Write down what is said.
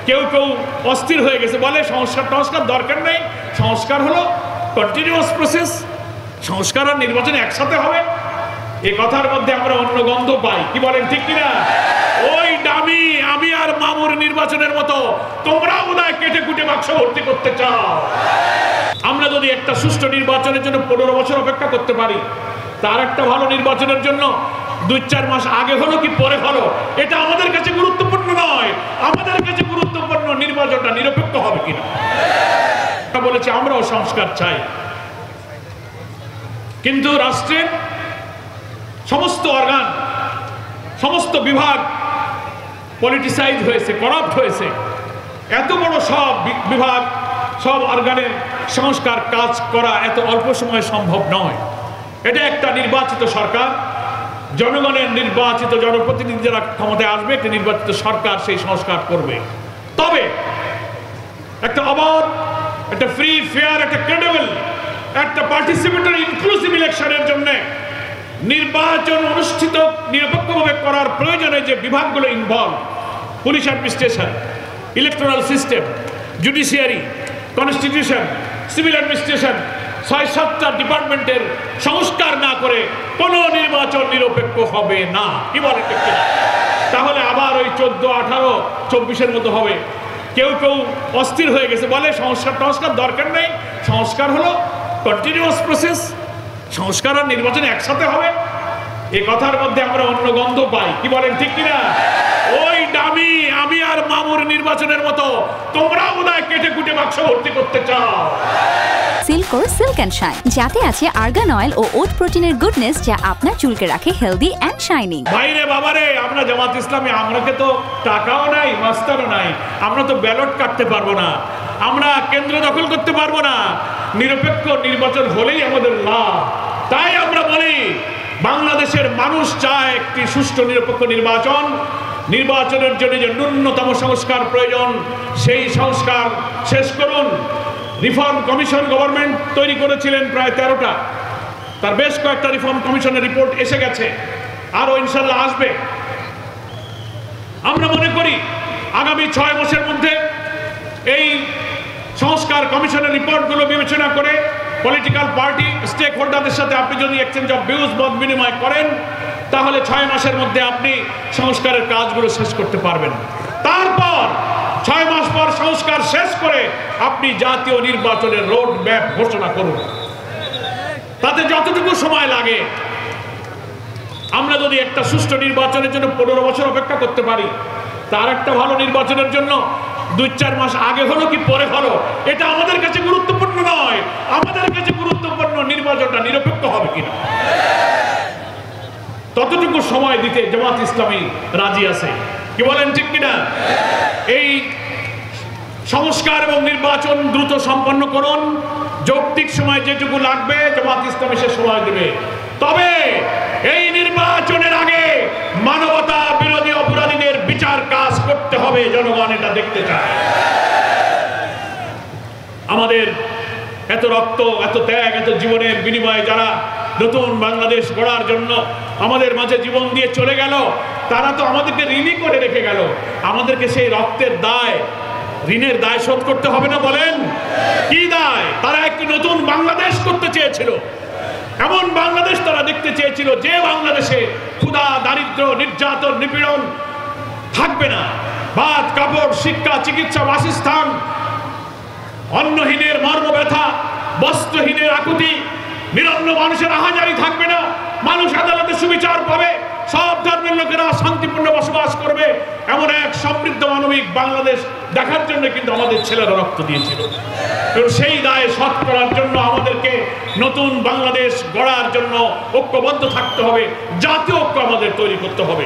কেউ কেউ অস্থির হয়ে গেছে, বলে সংস্কার দরকার নেই, সংস্কার হলো কন্টিনিউয়াস প্রসেস, সংস্কার আর নির্বাচন একসাথে হবে। এই কথার মধ্যে আমরা অন্য গন্ধ পাই, কি বলেন ঠিক কিনা? ওই দামি আমি আর মামুর নির্বাচনের মতো তোমরা বোধহয় কেটে কুটে বাক্স ভর্তি করতে চাও। আমরা যদি একটা সুষ্ঠু নির্বাচনের জন্য 15 বছর অপেক্ষা করতে পারি, তার একটা ভালো নির্বাচনের জন্য 2-4 মাস আগে হলো কি পরে হলো, এটা আমাদের কাছে গুরুত্বপূর্ণ নয়। আমাদের কাছে গুরুত্বপূর্ণ নির্বাচনটা নিরপেক্ষ হবে কিনা। বলেছে আমরাও সংস্কার চাই, কিন্তু রাষ্ট্রের সমস্ত অর্গান, সমস্ত বিভাগ পলিটিসাইজ হয়েছে, করাপ্ট হয়েছে। এত বড় সব বিভাগ, সব অর্গানের সংস্কার কাজ করা এত অল্প সময়ে সম্ভব নয়। এটা একটা নির্বাচিত সরকার, জনগণের নির্বাচিত জনপ্রতিনিধি যারা ক্ষমতায় আসবে, একটা নির্বাচিত সরকার সেই সংস্কার করবে। তবে একটা অবাধ, একটা ফ্রি, ফেয়ার, একটা ক্রেডিবল, একটা পার্টিসিপেটরি ইনক্লুসিভ ইলেকশনের জন্য নির্বাচন অনুষ্ঠিত নিরপেক্ষভাবে করার প্রয়োজনে যে বিভাগগুলো involve, police administration, electoral system, judiciary, constitution, civil administration, 6-7টা ডিপার্টমেন্টের সংস্কার না করে কোনো নির্বাচন নিরপেক্ষ হবে না। কি বলে ঠিক কিনা? তাহলে আবার ওই 14-18-24-এর মতো হবে। কেউ কেউ অস্থির হয়ে গেছে, বলে সংস্কার দরকার নেই, সংস্কার হলো কন্টিনিউয়াস প্রসেস, সংস্কার আর নির্বাচন একসাথে হবে। এই কথার মধ্যে আমরা অন্য গন্ধ পাই, কি বলেন ঠিক কিনা? ওই দামি আমি আর মামুর নির্বাচনের মতো তোমরা বোধহয় কেটে কুটে বাক্স ভর্তি করতে চাও। সিল্কোর সিল্ক অ্যান্ড শাইন, যাতে আছে আর্গান অয়েল ও ওট প্রোটিনের গুডনেস, যা আপনার চুলকে রাখে হেলদি অ্যান্ড শাইনিং। ভাইরে বাবারে, আমরা জামাত ইসলামী, আমরাকে তো টাকাও নাই, মাস্টারও নাই, আমরা তো ব্যালট কাটতে পারবো না, আমরা কেন্দ্র দখল করতে পারবো না। নিরপেক্ষ নির্বাচন হলেই আমাদের লাভ। তাই আমরা বলি, বাংলাদেশের মানুষ চায় একটি সুষ্ঠু নিরপেক্ষ নির্বাচন। নির্বাচনের জন্য যে ন্যূনতম সংস্কার প্রয়োজন, সেই সংস্কার শেষ করুন। রিফর্ম কমিশন গভর্নমেন্ট তৈরি করেছিলেন প্রায় 13টা, তার বেশ কয়েকটা রিফর্ম কমিশনের রিপোর্ট এসে গেছে, আরও ইনশাল্লাহ আসবে। আমরা মনে করি আগামী 6 মাসের মধ্যে এই সংস্কার কমিশনের রিপোর্টগুলো বিবেচনা করে পলিটিক্যাল পার্টি, স্টেক হোল্ডারদের সাথে আপনি যদি এক্সচেঞ্জ অফ ভিউজ, মত বিনিময় করেন, তাহলে 6 মাসের মধ্যে আপনি সংস্কারের কাজগুলো শেষ করতে পারবেন। তারপর 6 মাস পর সংস্কার শেষ করে আপনি জাতীয় নির্বাচনের রোড ম্যাপ ঘোষণা করুন। তাতে যতটুকু সময় লাগে, আমরা যদি একটা সুষ্ঠু নির্বাচনের জন্য 15 বছর অপেক্ষা করতে পারি, তার একটা ভালো নির্বাচনের জন্য 2-4 মাস আগে হলো কি পরে হলো, এটা আমাদের কাছে গুরুত্বপূর্ণ নয়। আমাদের কাছে গুরুত্বপূর্ণ নির্বাচনটা নিরপেক্ষ হবে কিনা। ততটুকু সময় দিতে জামাত ইসলামী রাজি আছে, কি বলেন ঠিক কিনা? এই সংস্কার এবং নির্বাচন দ্রুত সম্পন্ন করুন। যৌক্তিক সময় যেটুকু লাগবে জামাত ইসলামী সে সময় দেবে। তবে এই নির্বাচনের আগে মানবতা বিরোধী অপরাধীদের বিচার কাজ করতে হবে। জনগণ এটা দেখতে চায়। আমাদের এত রক্ত, এত ত্যাগ, এত জীবনের বিনিময়ে যারা নতুন বাংলাদেশ গড়ার জন্য আমাদের মাঝে জীবন দিয়ে চলে গেল, তারা তো আমাদেরকে ঋণী করে রেখে গেল। আমাদেরকে সেই রক্তের দায়, ঋণের দায় শোধ করতে হবে না? বলেন কি দায়? তারা একটি নতুন বাংলাদেশ করতে চেয়েছিল, এমন বাংলাদেশ তারা দেখতে চেয়েছিল যে বাংলাদেশে ক্ষুধা, দারিদ্র, নির্যাতন, নিপীড়ন থাকবে না। ভাত, কাপড়, শিক্ষা, চিকিৎসা, বাসস্থান, অন্নহীনের মর্ম ব্যথা, বস্ত্রহীনের আকুতি, নিরন্ন মানুষের আহাজারি থাকবে না। মানুষ আদালতে সুবিচার পাবে, সব ধর্মের লোকেরা শান্তিপূর্ণ বসবাস করবে। এমন এক সমৃদ্ধ মানবিক বাংলাদেশ দেখার জন্য কিন্তু আমাদের ছেলেরা রক্ত দিয়েছিল। এবং সেই দায় শোধ করার জন্য আমাদেরকে নতুন বাংলাদেশ গড়ার জন্য ঐক্যবদ্ধ থাকতে হবে। জাতীয় ঐক্য আমাদের তৈরি করতে হবে।